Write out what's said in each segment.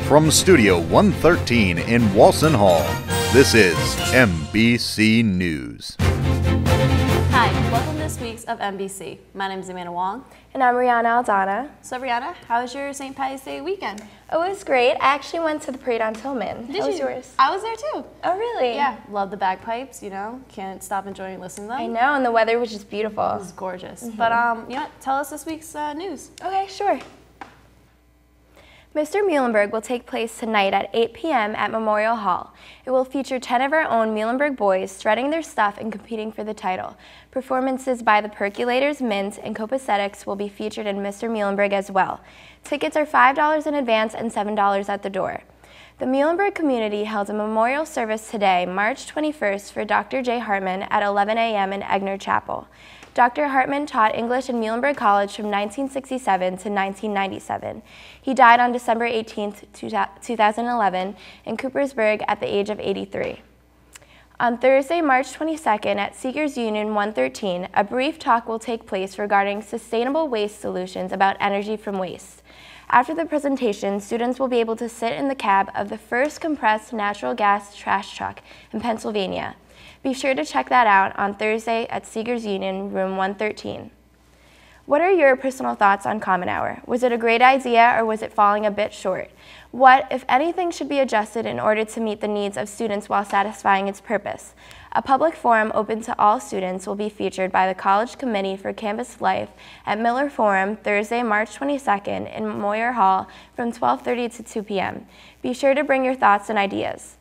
From Studio 113 in Walson Hall, this is MBC News. Hi, welcome to this week's of MBC. My name is Amanda Wong. And I'm Rihanna Aldana. So Rihanna, how was your St. Patty's Day weekend? It was great. I actually went to the parade on Tillman. Did How was you? yours? I was there too. Oh, really? Yeah, love the bagpipes, you know, can't stop enjoying listening to them. I know, and the weather was just beautiful. It was gorgeous. But, you know what, tell us this week's news. Okay, sure. Mr. Muhlenberg will take place tonight at 8 p.m. at Memorial Hall. It will feature 10 of our own Muhlenberg boys shredding their stuff and competing for the title. Performances by the Percolators, Mint, and Copacetics will be featured in Mr. Muhlenberg as well. Tickets are $5 in advance and $7 at the door. The Muhlenberg community held a memorial service today, March 21st, for Dr. J. Hartman at 11 a.m. in Egner Chapel. Dr. Hartman taught English in Muhlenberg College from 1967 to 1997. He died on December 18, 2011 in Coopersburg at the age of 83. On Thursday, March 22nd at Seekers Union 113, a brief talk will take place regarding sustainable waste solutions about energy from waste. After the presentation, students will be able to sit in the cab of the first compressed natural gas trash truck in Pennsylvania. Be sure to check that out on Thursday at Seekers Union, room 113. What are your personal thoughts on Common Hour? Was it a great idea or was it falling a bit short? What, if anything, should be adjusted in order to meet the needs of students while satisfying its purpose? A public forum open to all students will be featured by the College Committee for Campus Life at Miller Forum Thursday, March 22nd in Moyer Hall from 12:30 to 2 p.m. Be sure to bring your thoughts and ideas.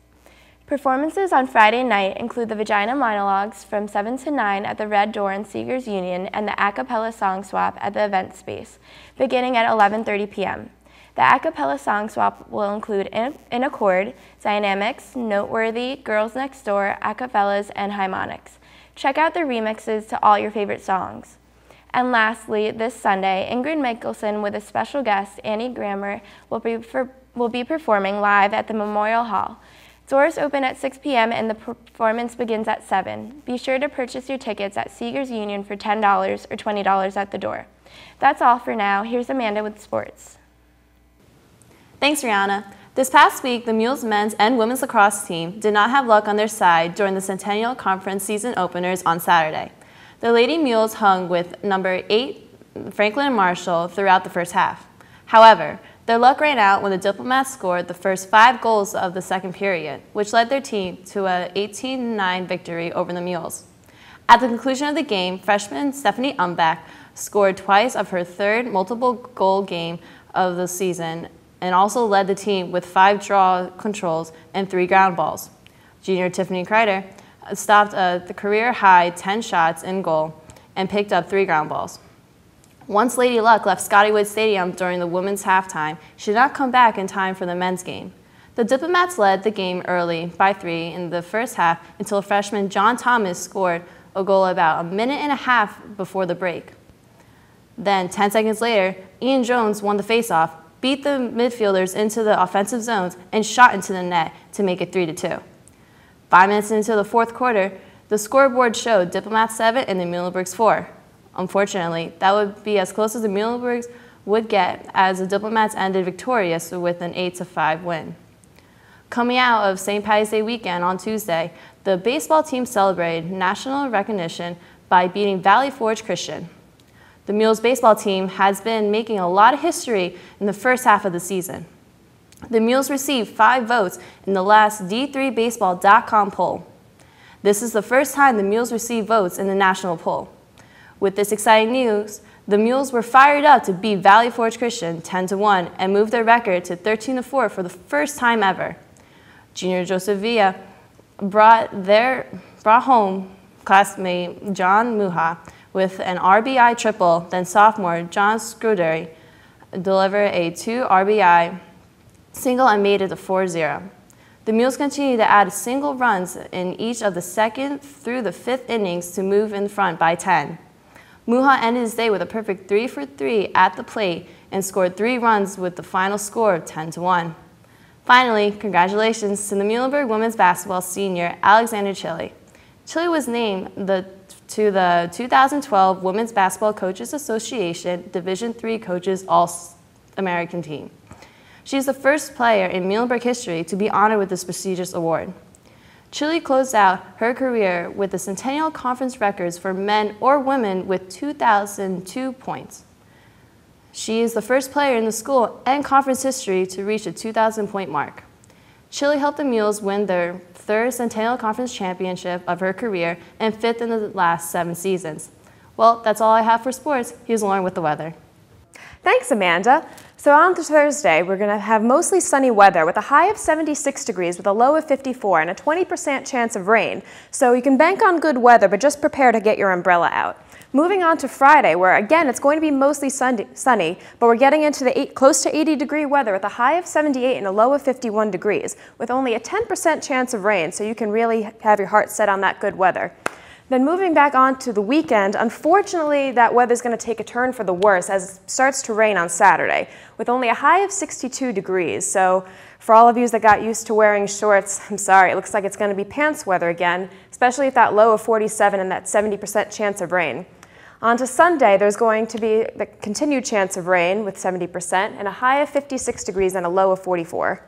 Performances on Friday night include the Vagina Monologues from 7 to 9 at the Red Door in Seekers Union and the a cappella song swap at the event space, beginning at 11:30 p.m. The a cappella song swap will include In Accord, Dynamics, Noteworthy, Girls Next Door, a cappellas, and harmonics. Check out the remixes to all your favorite songs. And lastly, this Sunday, Ingrid Mickelson with a special guest, Annie Grammer, will be performing live at the Memorial Hall. Doors open at 6 p.m. and the performance begins at 7. Be sure to purchase your tickets at Seekers Union for $10 or $20 at the door. That's all for now. Here's Amanda with sports. Thanks, Rihanna. This past week, the Mules men's and women's lacrosse team did not have luck on their side during the Centennial Conference season openers on Saturday. The Lady Mules hung with number 8 Franklin and Marshall throughout the first half. However, their luck ran out when the Diplomats scored the first 5 goals of the second period, which led their team to an 18-9 victory over the Mules. At the conclusion of the game, freshman Stephanie Umbach scored twice of her third multiple-goal game of the season and also led the team with 5 draw controls and 3 ground balls. Junior Tiffany Kreider stopped the career-high 10 shots in goal and picked up 3 ground balls. Once Lady Luck left Scotty Wood Stadium during the women's halftime, she did not come back in time for the men's game. The Diplomats led the game early by 3 in the first half until freshman John Thomas scored a goal about a minute and a half before the break. Then, 10 seconds later, Ian Jones won the faceoff, beat the midfielders into the offensive zones, and shot into the net to make it 3-2. 5 minutes into the fourth quarter, the scoreboard showed Diplomats 7 and the Muhlenbergs 4. Unfortunately, that would be as close as the Muhlenbergs would get as the Diplomats ended victorious with an 8-5 win. Coming out of St. Patty's Day weekend on Tuesday, the baseball team celebrated national recognition by beating Valley Forge Christian. The Mules baseball team has been making a lot of history in the first half of the season. The Mules received 5 votes in the last D3Baseball.com poll. This is the first time the Mules received votes in the national poll. With this exciting news, the Mules were fired up to beat Valley Forge Christian 10-1 and move their record to 13-4 for the first time ever. Junior Joseph Villa brought home classmate John Muha with an RBI triple, then sophomore John Scuderi delivered a 2 RBI single and made it a 4-0. The Mules continued to add single runs in each of the second through the 5th innings to move in front by 10. Muha ended his day with a perfect 3 for 3 at the plate and scored 3 runs with the final score of 10-1. Finally, congratulations to the Muhlenberg women's basketball senior Alexander Chile. Chile was named to the 2012 Women's Basketball Coaches Association Division III Coaches All-American Team. She's the first player in Muhlenberg history to be honored with this prestigious award. Chile closed out her career with the Centennial Conference records for men or women with 2,002 points. She is the first player in the school and conference history to reach the 2,000-point mark. Chile helped the Mules win their third Centennial Conference championship of her career and fifth in the last 7 seasons. Well, that's all I have for sports. Here's Lauren with the weather. Thanks, Amanda. So on to Thursday, we're going to have mostly sunny weather with a high of 76 degrees with a low of 54 and a 20% chance of rain. So you can bank on good weather, but just prepare to get your umbrella out. Moving on to Friday, where again it's going to be mostly sunny, but we're getting into the close to 80-degree weather with a high of 78 and a low of 51 degrees, with only a 10% chance of rain, so you can really have your heart set on that good weather. Then moving back on to the weekend, unfortunately that weather's going to take a turn for the worse as it starts to rain on Saturday, with only a high of 62 degrees. So for all of you that got used to wearing shorts, I'm sorry, it looks like it's going to be pants weather again, especially at that low of 47 and that 70% chance of rain. On to Sunday, there's going to be the continued chance of rain with 70% and a high of 56 degrees and a low of 44.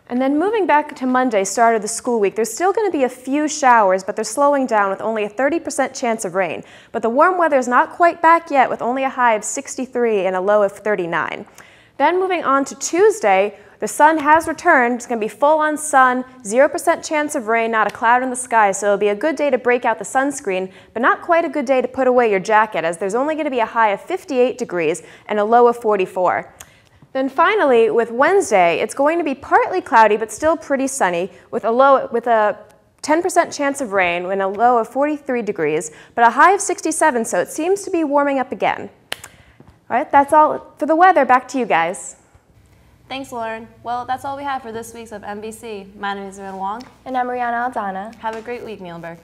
And then moving back to Monday, start of the school week, there's still going to be a few showers, but they're slowing down with only a 30% chance of rain. But the warm weather is not quite back yet with only a high of 63 and a low of 39. Then moving on to Tuesday, the sun has returned. It's going to be full-on sun, 0% chance of rain, not a cloud in the sky, so it'll be a good day to break out the sunscreen, but not quite a good day to put away your jacket, as there's only going to be a high of 58 degrees and a low of 44. Then finally, with Wednesday, it's going to be partly cloudy, but still pretty sunny, with a 10% chance of rain and a low of 43 degrees, but a high of 67, so it seems to be warming up again. All right, that's all for the weather. Back to you guys. Thanks, Lauren. Well, that's all we have for this week's of MBC. My name is Van Wong. And I'm Rihanna Aldana. Have a great week, Muhlenberg.